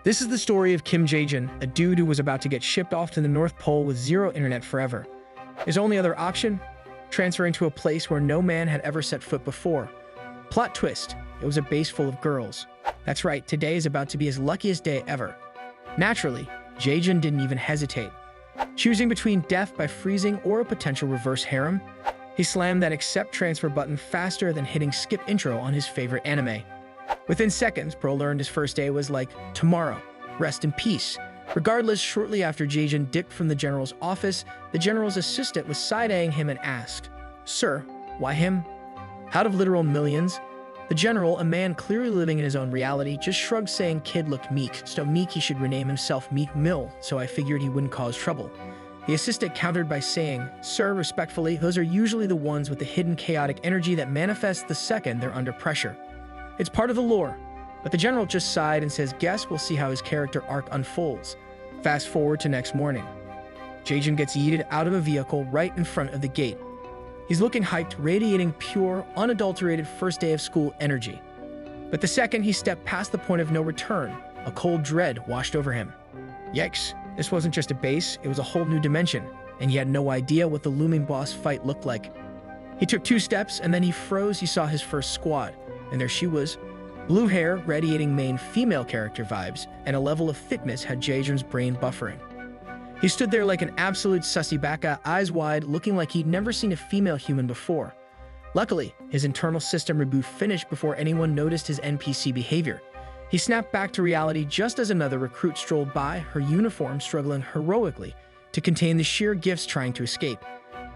This is the story of Kim Jae-jin, a dude who was about to get shipped off to the North Pole with zero internet forever. His only other option? Transferring to a place where no man had ever set foot before. Plot twist, it was a base full of girls. That's right, today is about to be his luckiest day ever. Naturally, Jae-jin didn't even hesitate. Choosing between death by freezing or a potential reverse harem, he slammed that accept transfer button faster than hitting skip intro on his favorite anime. Within seconds, Bro learned his first day was like, tomorrow, rest in peace. Regardless, shortly after Jae-jin dipped from the general's office, the general's assistant was side-eyeing him and asked, "Sir, why him?" Out of literal millions, the general, a man clearly living in his own reality, just shrugged saying kid looked meek, so meek he should rename himself Meek Mill, so I figured he wouldn't cause trouble. The assistant countered by saying, "Sir, respectfully, those are usually the ones with the hidden chaotic energy that manifests the second they're under pressure. It's part of the lore." But the general just sighed and says, "Guess we'll see how his character arc unfolds." Fast forward to next morning. Jae-jin gets yeeted out of a vehicle right in front of the gate. He's looking hyped, radiating pure, unadulterated first day of school energy. But the second he stepped past the point of no return, a cold dread washed over him. Yikes, this wasn't just a base, it was a whole new dimension, and he had no idea what the looming boss fight looked like. He took 2 steps and then he froze. He saw his first squad, and there she was. Blue hair, radiating main female character vibes, and a level of fitness had Jae-jun's brain buffering. He stood there like an absolute sussy baka, eyes wide, looking like he'd never seen a female human before. Luckily, his internal system reboot finished before anyone noticed his NPC behavior. He snapped back to reality just as another recruit strolled by, her uniform struggling heroically to contain the sheer gifts trying to escape.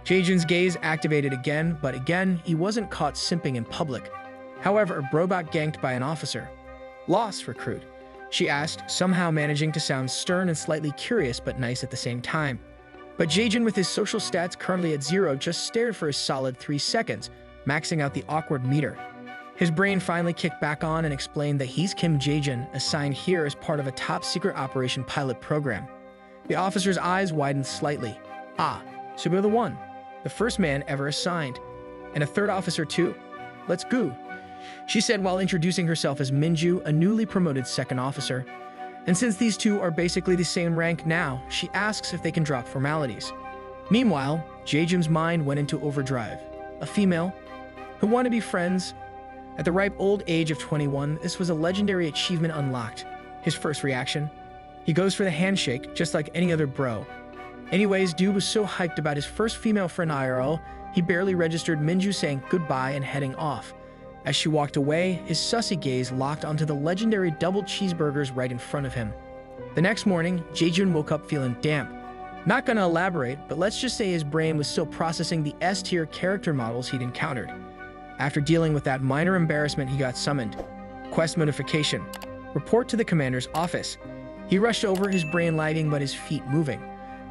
Jae-jun's gaze activated again, but again, he wasn't caught simping in public. However, Bro got ganked by an officer. "Lost, recruit?" she asked, somehow managing to sound stern and slightly curious but nice at the same time. But Jae-jun, with his social stats currently at 0, just stared for a solid 3 seconds, maxing out the awkward meter. His brain finally kicked back on and explained that he's Kim Jae-jun, assigned here as part of a top-secret operation pilot program. The officer's eyes widened slightly. "Ah, so you're the one. The first man ever assigned. And a third officer too. Let's go," she said while introducing herself as Minju, a newly promoted second officer. And since these two are basically the same rank now, she asks if they can drop formalities. Meanwhile, Jae-jun's mind went into overdrive. A female who wanted to be friends. At the ripe old age of 21, this was a legendary achievement unlocked. His first reaction? He goes for the handshake, just like any other bro. Anyways, dude was so hyped about his first female friend IRL, he barely registered Minju saying goodbye and heading off. As she walked away, his sussy gaze locked onto the legendary double cheeseburgers right in front of him. The next morning, Jae-jun woke up feeling damp. Not gonna elaborate, but let's just say his brain was still processing the S-tier character models he'd encountered. After dealing with that minor embarrassment, he got summoned. Quest notification. Report to the commander's office. He rushed over, his brain lagging but his feet moving.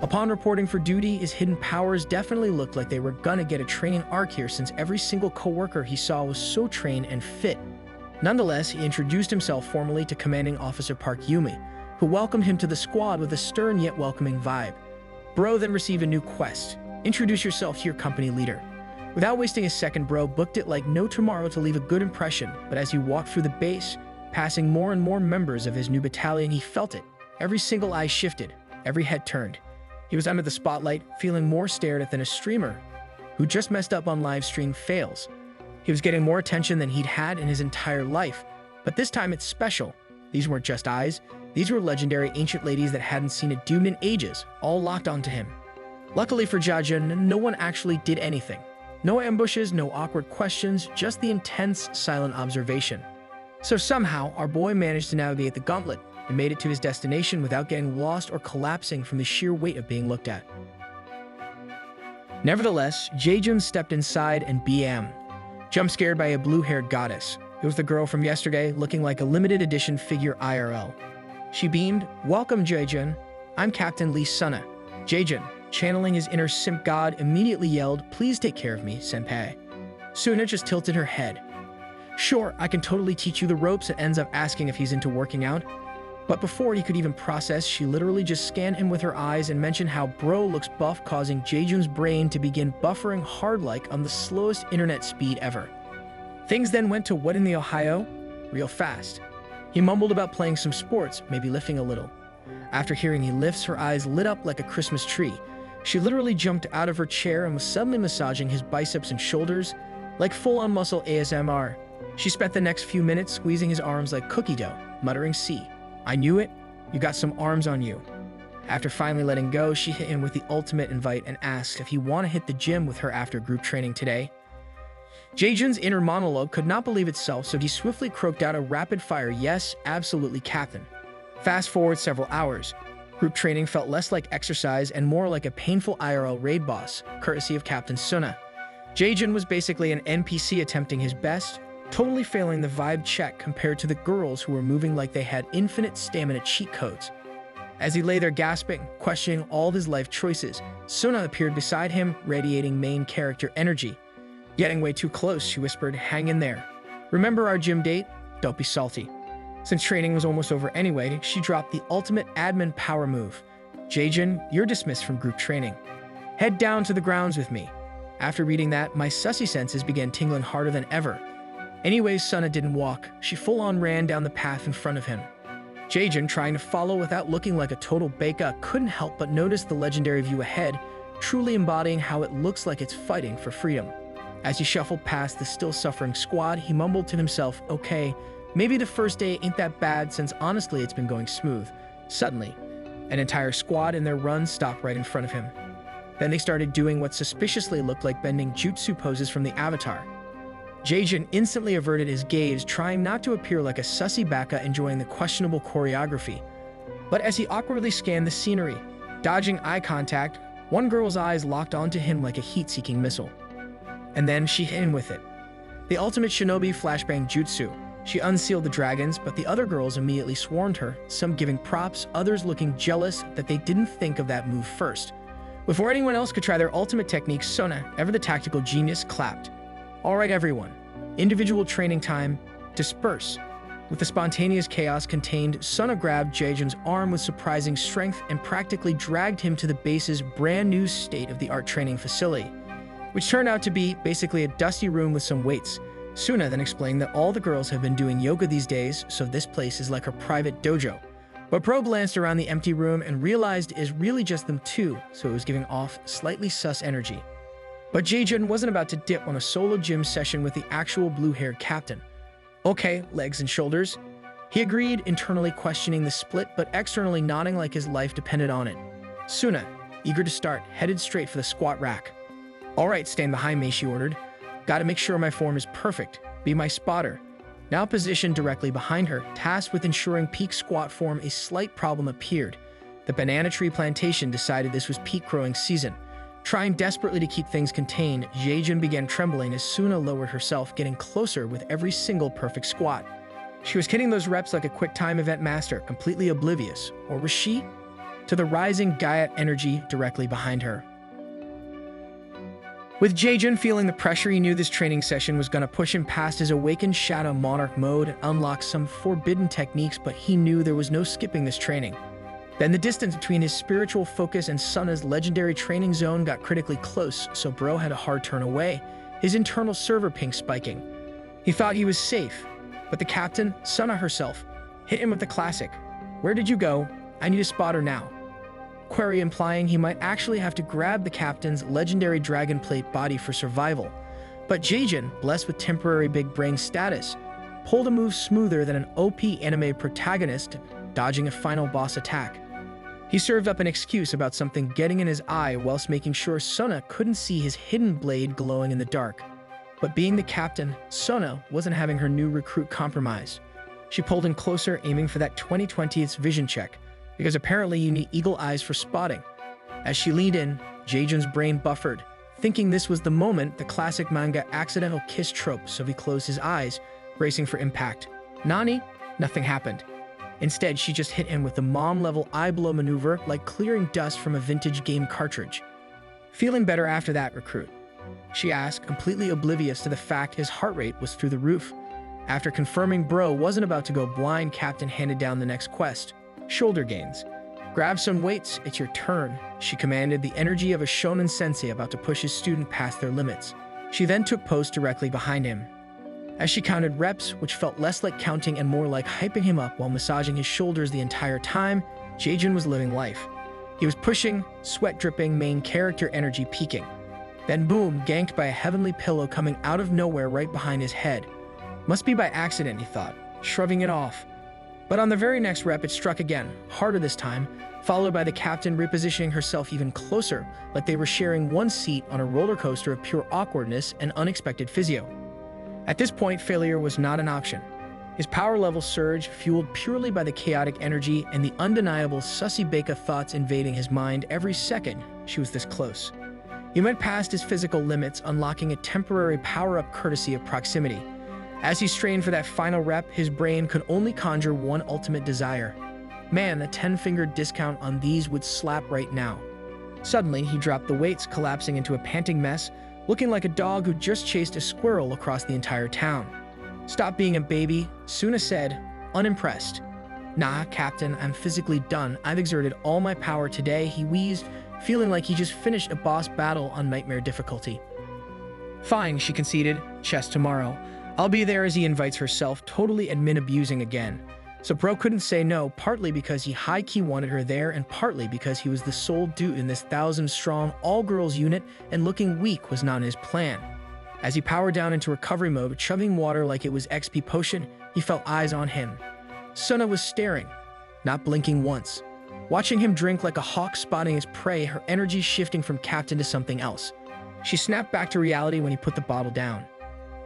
Upon reporting for duty, his hidden powers definitely looked like they were gonna get a training arc here, since every single co-worker he saw was so trained and fit. Nonetheless, he introduced himself formally to Commanding Officer Park Yumi, who welcomed him to the squad with a stern yet welcoming vibe. Bro then received a new quest. Introduce yourself to your company leader. Without wasting a second, Bro booked it like no tomorrow to leave a good impression, but as he walked through the base, passing more and more members of his new battalion, he felt it. Every single eye shifted, every head turned. He was under the spotlight, feeling more stared at than a streamer who just messed up on live stream fails. He was getting more attention than he'd had in his entire life, but this time it's special. These weren't just eyes, these were legendary ancient ladies that hadn't seen a dude in ages, all locked onto him. Luckily for Jae-jun, no one actually did anything. No ambushes, no awkward questions, just the intense, silent observation. So somehow, our boy managed to navigate the gauntlet and made it to his destination without getting lost or collapsing from the sheer weight of being looked at. Nevertheless, Jae-jun stepped inside and BM. Jump scared by a blue-haired goddess. It was the girl from yesterday, looking like a limited edition figure IRL. She beamed, "Welcome, Jae-jun. I'm Captain Lee Suna." Jae-jun, channeling his inner simp god, immediately yelled, "Please take care of me, senpai." Suna just tilted her head. "Sure, I can totally teach you the ropes," and ends up asking if he's into working out. But before he could even process, she literally just scanned him with her eyes and mentioned how Bro looks buff, causing Jae-jun's brain to begin buffering hard-like on the slowest internet speed ever. Things then went to what in the Ohio? Real fast. He mumbled about playing some sports, maybe lifting a little. After hearing he lifts, her eyes lit up like a Christmas tree. She literally jumped out of her chair and was suddenly massaging his biceps and shoulders, like full-on muscle ASMR. She spent the next few minutes squeezing his arms like cookie dough, muttering, "See, I knew it. You got some arms on you." After finally letting go, she hit him with the ultimate invite and asked if he want to hit the gym with her after group training today. Jaejun's inner monologue could not believe itself, so he swiftly croaked out a rapid-fire "Yes, absolutely, Captain." Fast forward several hours. Group training felt less like exercise and more like a painful IRL raid boss, courtesy of Captain Suna. Jaejun was basically an NPC attempting his best, totally failing the vibe check compared to the girls who were moving like they had infinite stamina cheat codes. As he lay there gasping, questioning all of his life choices, Suna appeared beside him, radiating main character energy. Getting way too close, she whispered, "Hang in there. Remember our gym date? Don't be salty." Since training was almost over anyway, she dropped the ultimate admin power move. "Jaejun, you're dismissed from group training. Head down to the grounds with me." After reading that, my sussy senses began tingling harder than ever. Anyways, Suna didn't walk. She full-on ran down the path in front of him. Jaejun, trying to follow without looking like a total beka, couldn't help but notice the legendary view ahead, truly embodying how it looks like it's fighting for freedom. As he shuffled past the still-suffering squad, he mumbled to himself, "Okay, maybe the first day ain't that bad since honestly it's been going smooth." Suddenly, an entire squad in their run stopped right in front of him. Then they started doing what suspiciously looked like bending jutsu poses from the avatar. Jaejun instantly averted his gaze, trying not to appear like a sussy baka enjoying the questionable choreography. But as he awkwardly scanned the scenery, dodging eye contact, one girl's eyes locked onto him like a heat-seeking missile. And then she hit him with it. The ultimate shinobi flashbang jutsu. She unsealed the dragons, but the other girls immediately swarmed her, some giving props, others looking jealous that they didn't think of that move first. Before anyone else could try their ultimate technique, Suna, ever the tactical genius, clapped. "All right, everyone. Individual training time. Disperse." With the spontaneous chaos contained, Suna grabbed Jaejun's arm with surprising strength and practically dragged him to the base's brand new state-of-the-art training facility, which turned out to be basically a dusty room with some weights. Suna then explained that all the girls have been doing yoga these days, so this place is like her private dojo. But Pro glanced around the empty room and realized it is really just them two, so it was giving off slightly sus energy. But Jaejun wasn't about to dip on a solo gym session with the actual blue-haired captain. "Okay, legs and shoulders." He agreed, internally questioning the split, but externally nodding like his life depended on it. Suna, eager to start, headed straight for the squat rack. "All right, stand behind me," she ordered. "Gotta make sure my form is perfect. Be my spotter." Now positioned directly behind her, tasked with ensuring peak squat form, a slight problem appeared. The banana tree plantation decided this was peak growing season. Trying desperately to keep things contained, Jaejun began trembling as Suna lowered herself, getting closer with every single perfect squat. She was hitting those reps like a quick-time event master, completely oblivious, or was she? To the rising Gaiat energy directly behind her. With Jaejun feeling the pressure, he knew this training session was going to push him past his awakened Shadow Monarch mode and unlock some forbidden techniques, but he knew there was no skipping this training. Then the distance between his spiritual focus and Suna's legendary training zone got critically close, so bro had a hard turn away, his internal server ping spiking. He thought he was safe, but the captain, Suna herself, hit him with the classic, "Where did you go? I need a spotter now." Query implying he might actually have to grab the captain's legendary dragon plate body for survival. But Jaejun, blessed with temporary big brain status, pulled a move smoother than an OP anime protagonist, dodging a final boss attack. He served up an excuse about something getting in his eye whilst making sure Suna couldn't see his hidden blade glowing in the dark. But being the captain, Suna wasn't having her new recruit compromised. She pulled in closer, aiming for that 20/20th vision check, because apparently you need eagle eyes for spotting. As she leaned in, Jaejun's brain buffered, thinking this was the moment, the classic manga accidental kiss trope, so he closed his eyes, bracing for impact. Nani? Nothing happened. Instead, she just hit him with the mom-level eye-blow maneuver like clearing dust from a vintage game cartridge. "Feeling better after that, recruit?" she asked, completely oblivious to the fact his heart rate was through the roof. After confirming bro wasn't about to go blind, Captain handed down the next quest. Shoulder gains. "Grab some weights, it's your turn," she commanded, the energy of a shonen sensei about to push his student past their limits. She then took post directly behind him. As she counted reps, which felt less like counting and more like hyping him up while massaging his shoulders the entire time, Jaejin was living life. He was pushing, sweat dripping, main character energy peaking. Then boom, ganked by a heavenly pillow coming out of nowhere right behind his head. Must be by accident, he thought, shrugging it off. But on the very next rep, it struck again, harder this time, followed by the captain repositioning herself even closer, like they were sharing one seat on a roller coaster of pure awkwardness and unexpected physio. At this point, failure was not an option. His power level surged, fueled purely by the chaotic energy and the undeniable sussy beka thoughts invading his mind every second she was this close. He went past his physical limits, unlocking a temporary power-up courtesy of proximity. As he strained for that final rep, his brain could only conjure one ultimate desire. Man, the 10-fingered discount on these would slap right now. Suddenly, he dropped the weights, collapsing into a panting mess, looking like a dog who just chased a squirrel across the entire town. "Stop being a baby," Suna said, unimpressed. "Nah, Captain, I'm physically done. I've exerted all my power today," he wheezed, feeling like he just finished a boss battle on nightmare difficulty. "Fine," she conceded, "chess tomorrow. I'll be there," as he invites herself, totally admin abusing again. So bro couldn't say no, partly because he high-key wanted her there and partly because he was the sole dude in this 1,000-strong all-girls unit and looking weak was not his plan. As he powered down into recovery mode, chugging water like it was XP potion, he felt eyes on him. Suna was staring, not blinking once. Watching him drink like a hawk spotting his prey, her energy shifting from captain to something else. She snapped back to reality when he put the bottle down.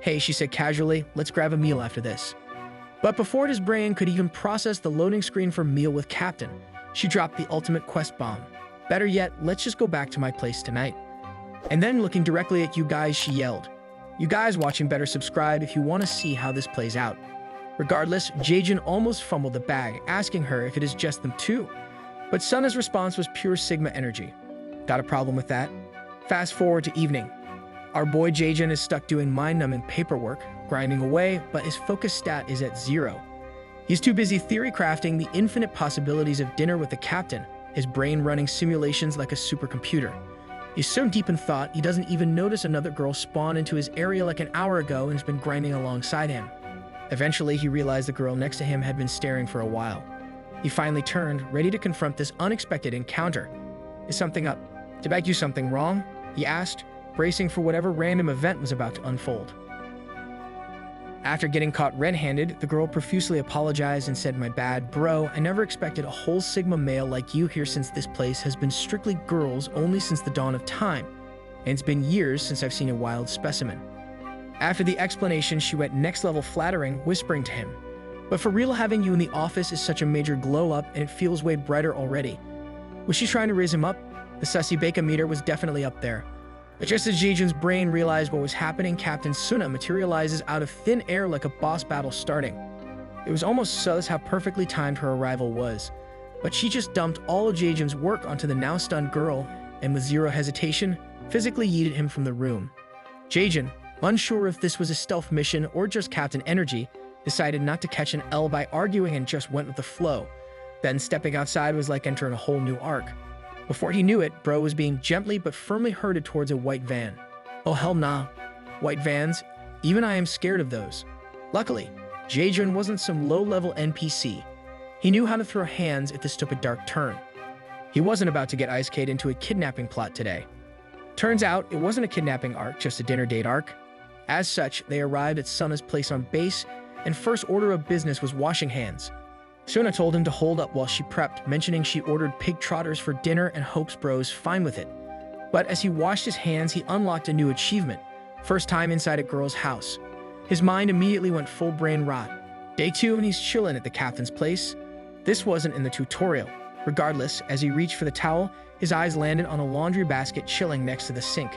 "Hey," she said casually, "let's grab a meal after this." But before his brain could even process the loading screen for meal with Captain, she dropped the ultimate quest bomb. "Better yet, let's just go back to my place tonight." And then looking directly at you guys, she yelled, "You guys watching better subscribe if you want to see how this plays out." Regardless, Jaejin almost fumbled the bag, asking her if it is just them two. But Suna's response was pure Sigma energy. "Got a problem with that?" Fast forward to evening. Our boy Jaejin is stuck doing mind-numbing paperwork, grinding away, but his focus stat is at 0. He's too busy theory crafting the infinite possibilities of dinner with the captain, his brain running simulations like a supercomputer. He's so deep in thought, he doesn't even notice another girl spawn into his area like an hour ago and has been grinding alongside him. Eventually, he realized the girl next to him had been staring for a while. He finally turned, ready to confront this unexpected encounter. "Is something up? Did I do something wrong?" he asked, bracing for whatever random event was about to unfold. After getting caught red-handed, the girl profusely apologized and said, "My bad, bro. I never expected a whole Sigma male like you here since this place has been strictly girls only since the dawn of time, and it's been years since I've seen a wild specimen." After the explanation, she went next level flattering, whispering to him, "But for real, having you in the office is such a major glow-up and it feels way brighter already." Was she trying to raise him up? The sussy beka meter was definitely up there. But just as Jaejin's brain realized what was happening, Captain Suna materializes out of thin air like a boss battle starting. It was almost sus how perfectly timed her arrival was. But she just dumped all of Jaejin's work onto the now-stunned girl, and with zero hesitation, physically yeeted him from the room. Jaejin, unsure if this was a stealth mission or just Captain Energy, decided not to catch an L by arguing and just went with the flow. Then stepping outside was like entering a whole new arc. Before he knew it, bro was being gently but firmly herded towards a white van. Oh hell nah. White vans? Even I am scared of those. Luckily, Jaejin wasn't some low-level NPC. He knew how to throw hands if this took a dark turn. He wasn't about to get Ice-Kate into a kidnapping plot today. Turns out, it wasn't a kidnapping arc, just a dinner date arc. As such, they arrived at Suna's place on base, and first order of business was washing hands. Suna told him to hold up while she prepped, mentioning she ordered pig trotters for dinner and hopes bro's fine with it. But as he washed his hands, he unlocked a new achievement. First time inside a girl's house. His mind immediately went full brain rot. Day 2 and he's chilling at the captain's place. This wasn't in the tutorial. Regardless, as he reached for the towel, his eyes landed on a laundry basket chilling next to the sink.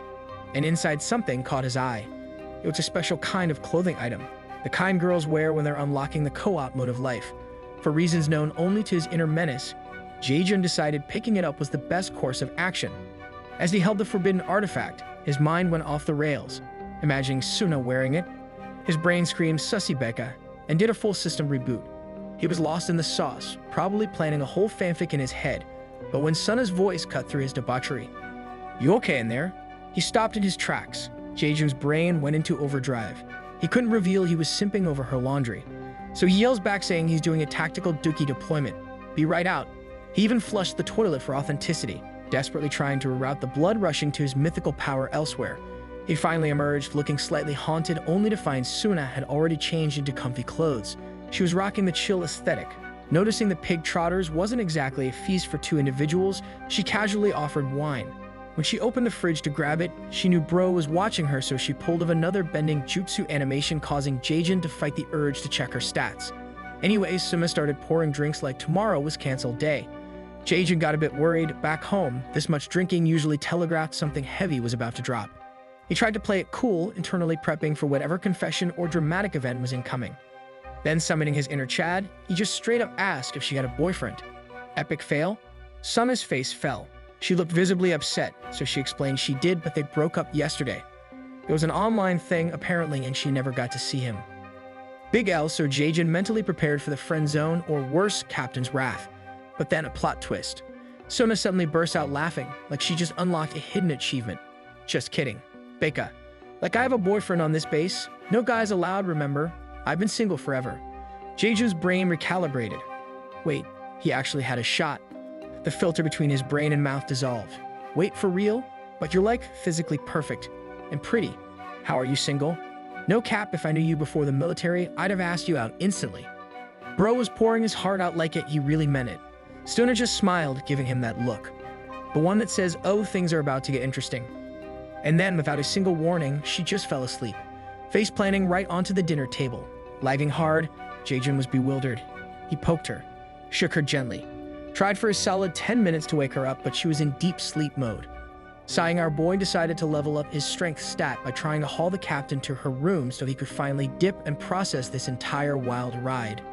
And inside something caught his eye. It was a special kind of clothing item. The kind girls wear when they're unlocking the co-op mode of life. For reasons known only to his inner menace, Jaejin decided picking it up was the best course of action. As he held the forbidden artifact, his mind went off the rails, imagining Suna wearing it. His brain screamed "Sussy Becca" and did a full system reboot. He was lost in the sauce, probably planning a whole fanfic in his head, but when Suna's voice cut through his debauchery. "You okay in there?" He stopped in his tracks. Jaejin's brain went into overdrive. He couldn't reveal he was simping over her laundry. So he yells back saying he's doing a tactical dookie deployment. Be right out. He even flushed the toilet for authenticity, desperately trying to reroute the blood rushing to his mythical power elsewhere. He finally emerged, looking slightly haunted, only to find Suna had already changed into comfy clothes. She was rocking the chill aesthetic. Noticing the pig trotters wasn't exactly a feast for two individuals, she casually offered wine. When she opened the fridge to grab it, she knew Bro was watching her, so she pulled of another bending jutsu animation, causing Jaejin to fight the urge to check her stats. Anyways, Suna started pouring drinks like tomorrow was canceled day. Jaejin got a bit worried. Back home, this much drinking usually telegraphed something heavy was about to drop. He tried to play it cool, internally prepping for whatever confession or dramatic event was incoming. Then, summoning his inner Chad, he just straight up asked if she had a boyfriend. Epic fail? Suna's face fell. She looked visibly upset, so she explained she did, but they broke up yesterday. It was an online thing, apparently, and she never got to see him. Big L, so Jaejin mentally prepared for the friend zone, or worse, Captain's wrath. But then a plot twist. Suna suddenly bursts out laughing, like she just unlocked a hidden achievement. Just kidding. Beka. Like I have a boyfriend on this base. No guys allowed, remember? I've been single forever. Jaejin's brain recalibrated. Wait, he actually had a shot. The filter between his brain and mouth dissolved. Wait, for real? But you're like physically perfect and pretty. How are you single? No cap, if I knew you before the military, I'd have asked you out instantly. Bro was pouring his heart out like he really meant it. Suna just smiled, giving him that look. The one that says, oh, things are about to get interesting. And then, without a single warning, she just fell asleep, face planting right onto the dinner table. Lagging hard, Jaejin was bewildered. He poked her, shook her gently, tried for a solid 10 minutes to wake her up, but she was in deep sleep mode. Sighing, our boy decided to level up his strength stat by trying to haul the captain to her room so he could finally dip and process this entire wild ride.